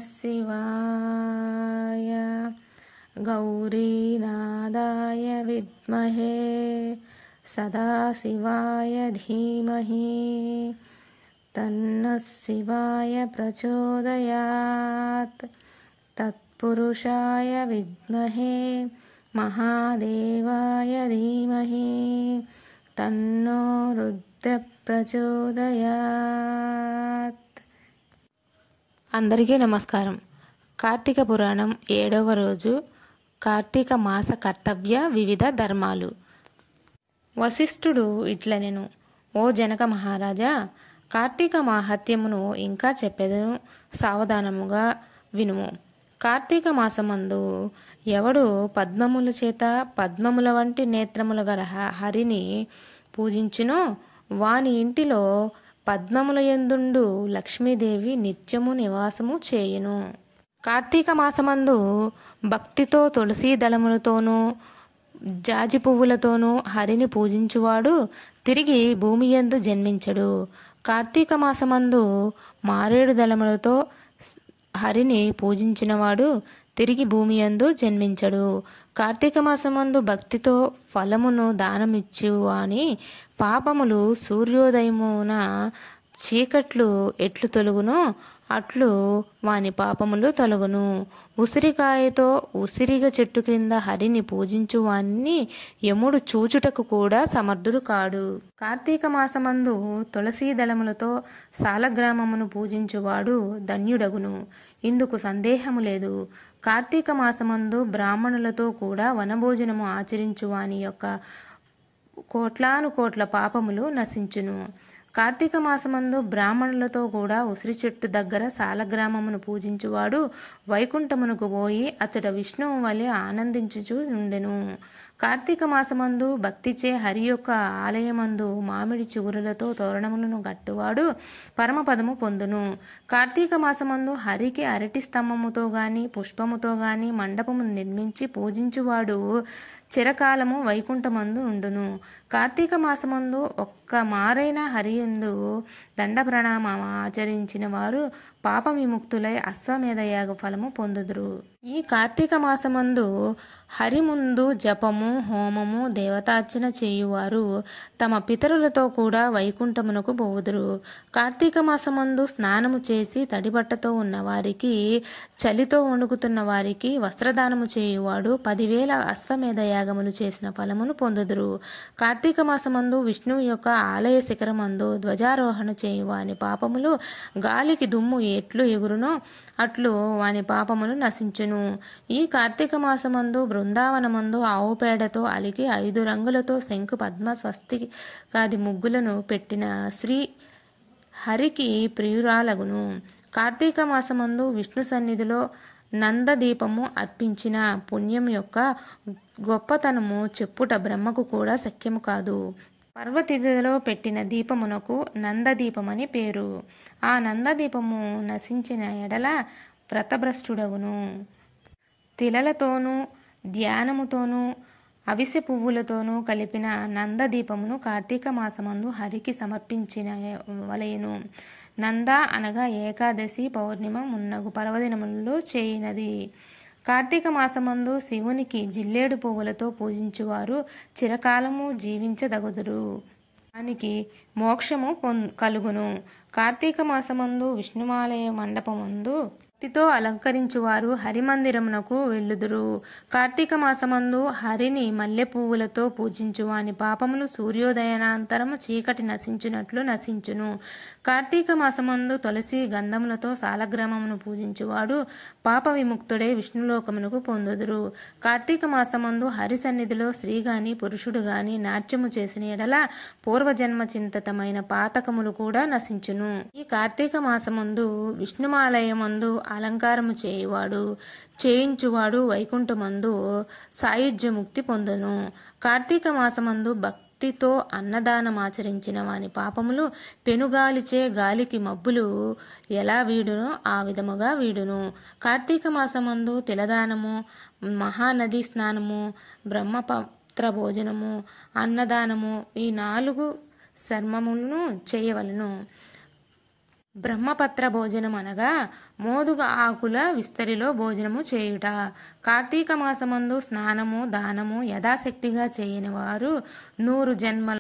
शिवाय गौरीनादाय विद्महे सदाशिवाय धीमहि तन्नः शिवाय प्रचोदयात् तत्पुरुषाय विद्महे महादेवाय धीमहि तन्नो रुद्रः प्रचोदयात्। అందరికీ నమస్కారం. కార్తీక పురాణం 7వ రోజు. కార్తీక మాస కర్తవ్య వివిధ ధర్మాలు. వశిష్ఠుడు ఇట్లనెను: ఓ జనక మహారాజా, కార్తీక మాహాత్మ్యమును ఇంకా చెప్పెదను, సావధానముగా వినుము. కార్తీక మాసమందు ఎవడు పద్మముల చేత పద్మముల వంటి నేత్రముల గల హరిని పూజించునో వాని ఇంటిలో పద్మముల యందుండు లక్ష్మీదేవి నిత్యము నివాసము చేయును. కార్తీక మాసమందు భక్తితో తులసీ దళములతోనూ జాజి పువ్వులతోనూ హరిని పూజించువాడు తిరిగి భూమి యందు జన్మించడు. కార్తీక మాసమందు మారేడు దళములతో హరిని పూజించినవాడు తిరిగి భూమి యందు జన్మించడు. కార్తీక మాసమందు భక్తితో ఫలమును దానమిచ్చు వాని పాపములు సూర్యోదయమున చీకట్లు ఎట్లు తొలగునో అట్లు వాని పాపములు తొలగును. ఉసిరికాయతో ఉసిరిగ చెట్టు క్రింద హరిని పూజించు వాణ్ణి యముడు చూచుటకు కూడా సమర్థుడు కాడు. కార్తీక మాసమందు తులసీ దళములతో సాలగ్రామమును పూజించువాడు ధన్యుడగును. ఇందుకు సందేహము లేదు. కార్తీక మాసమందు బ్రాహ్మణులతో కూడా వనభోజనము ఆచరించు వాని యొక్క కోట్లాను కోట్ల పాపములు నశించును. కార్తీక మాసమందు బ్రాహ్మణులతో కూడా ఉసిరి చెట్టు దగ్గర సాలగ్రామమును పూజించువాడు వైకుంఠమునకు పోయి అచ్చట విష్ణువు వలె ఆనందించుచు నుండెను. కార్తీక మాసమందు భక్తిచే హరి యొక్క ఆలయమందు మామిడి చిగురులతో తోరణములను కట్టువాడు పరమపదము పొందును. కార్తీక మాసమందు హరికి అరటి స్తంభముతో గాని పుష్పముతో గాని మండపము నిర్మించి పూజించువాడు చిరకాలము వైకుంఠమందు ఉండును. కార్తీక మాసమందు ఒక్క మారైన హరియందు దండ ప్రణామం ఆచరించిన వారు పాప విముక్తులై అశ్వమేధ యాగ ఫలము పొందుదురు. ఈ కార్తీక మాసమందు హరి ముందు జపము హోమము దేవతార్చన చేయువారు తమ పితరులతో కూడా వైకుంఠమునకు పోవుదురు. కార్తీక మాసమందు స్నానము చేసి తడిబట్టతో ఉన్న వారికి చలితో వణుకుతున్న వారికి వస్త్రదానము చేయువాడు 10,000 అశ్వమేధ యాగములు చేసిన ఫలమును పొందుదురు. కార్తీక మాసమందు విష్ణువు యొక్క ఆలయ శిఖరమందు ధ్వజారోహణ చేయు వాని పాపములు గాలికి దుమ్ము ఎట్లు ఎగురునో అట్లు వాని పాపములు నశించును. ఈ కార్తీక మాసమందు బృందావనమందు ఆవు పేడతో అలికి 5 రంగులతో శంకు పద్మ స్వస్తికాది ముగ్గులను పెట్టిన శ్రీ హరికి ప్రియురాలగును. కార్తీక మాసమందు విష్ణు సన్నిధిలో నందదీపము అర్పించిన పుణ్యం యొక్క గొప్పతనము చెప్పుట బ్రహ్మకు కూడా శక్యము కాదు. పర్వతిథిలో పెట్టిన దీపమునకు నందదీపమని పేరు. ఆ నందదీపము నశించిన ఎడల వ్రతభ్రష్టుడగును. తిలలతోనూ ధ్యానముతోనూ అవిసె పువ్వులతోనూ కలిపిన నందదీపమును కార్తీక మాసమందు హరికి సమర్పించిన వలెను. నంద అనగా ఏకాదశి పౌర్ణిమ మున్నగు పర్వదినములలో చేయినది. కార్తీక మాసమందు శివునికి జిల్లేడు పువ్వులతో పూజించువారు చిరకాలము జీవించదగుదురు. దానికి మోక్షము కలుగును. కార్తీక మాసమందు విష్ణుమాలయ మండపమందు భక్తితో అలంకరించువారు హరిమందిరమునకు వెళ్ళుదురు. కార్తీక మాసమందు హరిని మల్లె పువ్వులతో పూజించు వాని పాపములు సూర్యోదయానంతరము చీకటి నశించునట్లు నశించును. కార్తీక మాసమందు తులసి గంధములతో సాలగ్రామమును పూజించువాడు పాప విముక్తుడై విష్ణులోకమునకు పొందుదురు. కార్తీక మాసమందు హరి సన్నిధిలో స్త్రీ గాని పురుషుడు గాని నాట్యము చేసిన ఎడల పూర్వజన్మ చింతతమైన పాతకములు కూడా నశించును. ఈ కార్తీక మాసమందు విష్ణుమాలయమందు అలంకారము చేయించువాడు వైకుంఠమందు సాయుజ్యముక్తి పొందును. కార్తీక మాసమందు భక్తితో అన్నదానమాచరించిన వాని పాపములు పెనుగాలిచే గాలికి మబ్బులు ఎలా వీడునో ఆ విధముగా వీడును. కార్తీక మాసమందు తిలదానము, మహానదీ స్నానము, బ్రహ్మపత్ర భోజనము, అన్నదానము ఈ 4 సర్మములను చేయవలను. బ్రహ్మపత్ర భోజనం అనగా మోదుగ ఆకుల విస్తరిలో భోజనము చేయుట. కార్తీక మాసమందు స్నానము దానము యథాశక్తిగా చేయని వారు 100 జన్మల